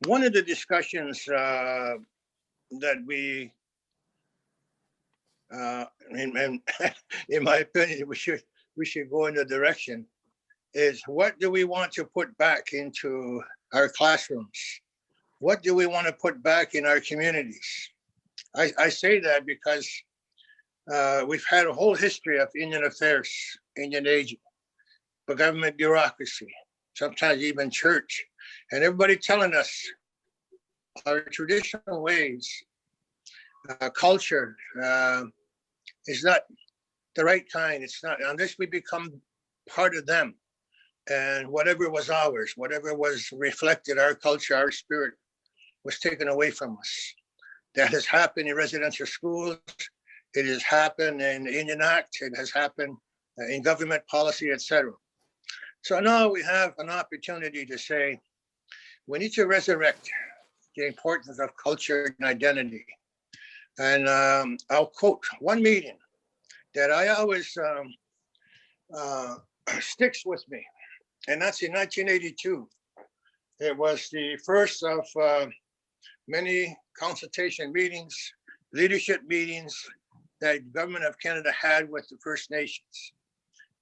One of the discussions that we, in, in my opinion, we should go in the direction is what do we want to put back into our classrooms? What do we want to put back in our communities? I say that because we've had a whole history of Indian affairs, Indian aging, but government bureaucracy, sometimes even church, and everybody telling us our traditional ways, culture is not the right kind. It's not, unless we become part of them. And whatever was ours, whatever was reflected, our culture, our spirit, was taken away from us. That has happened in residential schools. It has happened in the Indian Act. It has happened in government policy, etc. So now we have an opportunity to say, we need to resurrect the importance of culture and identity. And I'll quote one meeting that I always sticks with me, and that's in 1982. It was the first of many consultation meetings, leadership meetings that government of Canada had with the First Nations.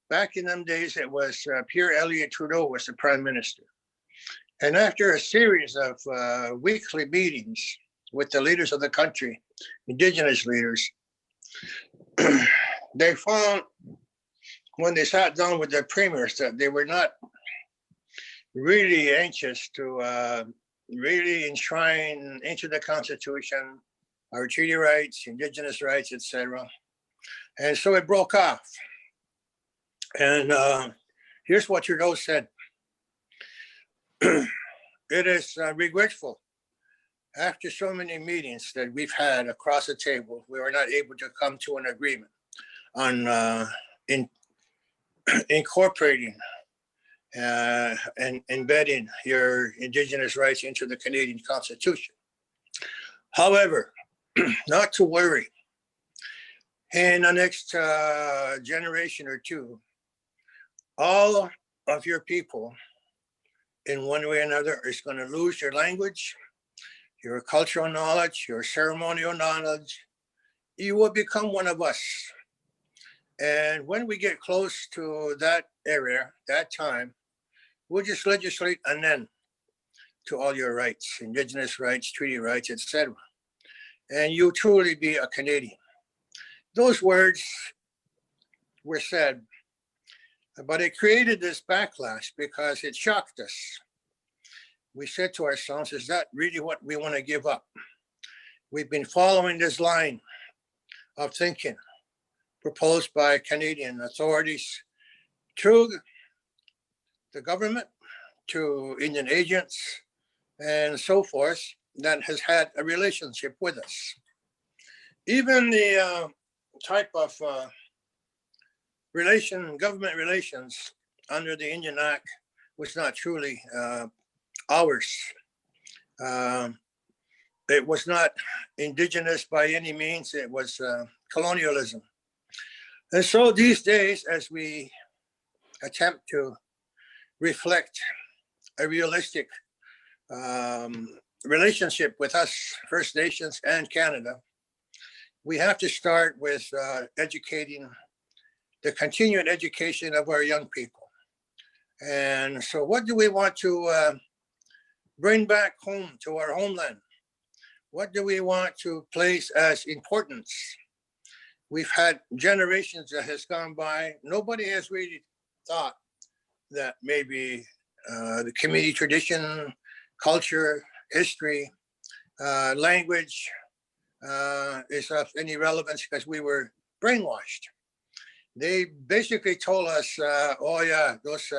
Back in them days, it was Pierre Elliott Trudeau was the prime minister. And after a series of weekly meetings with the leaders of the country, Indigenous leaders, they found when they sat down with their premiers that they were not really anxious to really enshrine into the Constitution our treaty rights, Indigenous rights, etc. And so it broke off. And here's what Trudeau said. It is regretful, after so many meetings that we've had across the table, we were not able to come to an agreement on incorporating and embedding your Indigenous rights into the Canadian Constitution. However, not to worry. In the next generation or two, all of your people, in one way or another, is going to lose your language, your cultural knowledge, your ceremonial knowledge. You will become one of us. And when we get close to that area, that time, we'll just legislate an end to all your rights, Indigenous rights, treaty rights, etc. And you'll truly be a Canadian. Those words were said, but it created this backlash because it shocked us. We said to ourselves, is that really what we want to give up? We've been following this line of thinking proposed by Canadian authorities through the government, to Indian agents, and so forth, that has had a relationship with us. Even the type of government relations under the Indian Act was not truly ours. It was not Indigenous by any means. It was colonialism. And so these days, as we attempt to reflect a realistic relationship with us, First Nations and Canada, we have to start with educating the continuing education of our young people. And so what do we want to bring back home to our homeland? What do we want to place as importance? We've had generations that has gone by. Nobody has really thought that maybe the community tradition, culture, history, language is of any relevance because we were brainwashed. They basically told us, oh yeah, those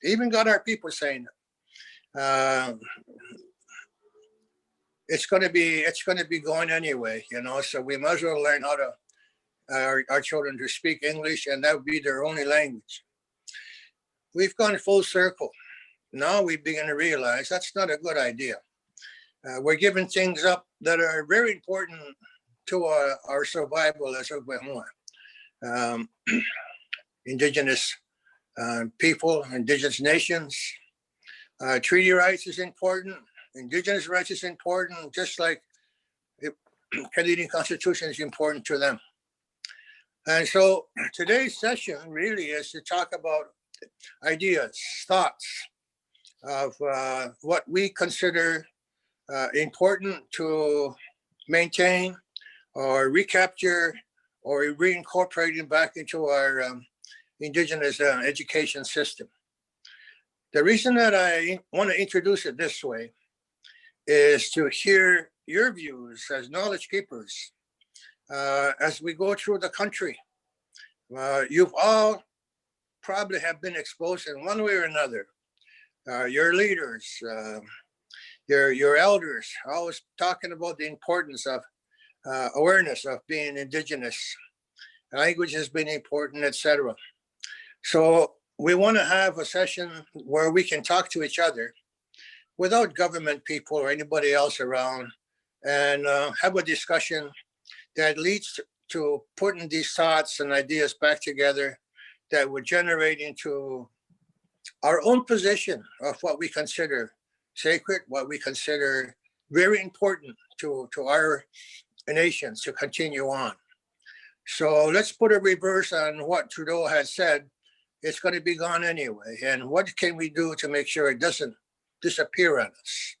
even got our people saying it's going to be going anyway, you know. So we might as well learn how to our children to speak English, and that would be their only language. We've gone full circle. Now we begin to realize that's not a good idea. We're giving things up that are very important to our survival as a Indigenous people, Indigenous nations. Treaty rights is important. Indigenous rights is important, just like the Canadian Constitution is important to them. And so today's session really is to talk about ideas, thoughts of what we consider important to maintain or recapture or reincorporating back into our Indigenous education system. The reason that I want to introduce it this way is to hear your views as knowledge keepers as we go through the country. You've all probably have been exposed in one way or another. Your leaders, your elders, always talking about the importance of awareness of being Indigenous. Language has been important, etc. So we want to have a session where we can talk to each other without government people or anybody else around, and have a discussion that leads to putting these thoughts and ideas back together that would generate into our own position of what we consider sacred, what we consider very important to our nations to continue on. So let's put a reverse on what Trudeau has said. It's going to be gone anyway. And what can we do to make sure it doesn't disappear on us?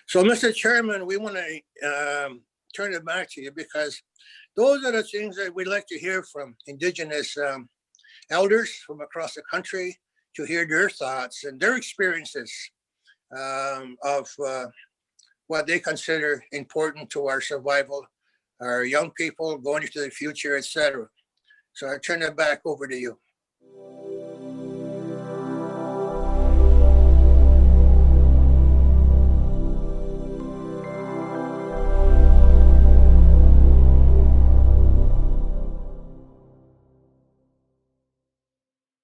So, Mr. Chairman, we want to turn it back to you, because those are the things that we'd like to hear from Indigenous elders from across the country, to hear their thoughts and their experiences of what they consider important to our survival, our young people going into the future, etc. So I turn it back over to you.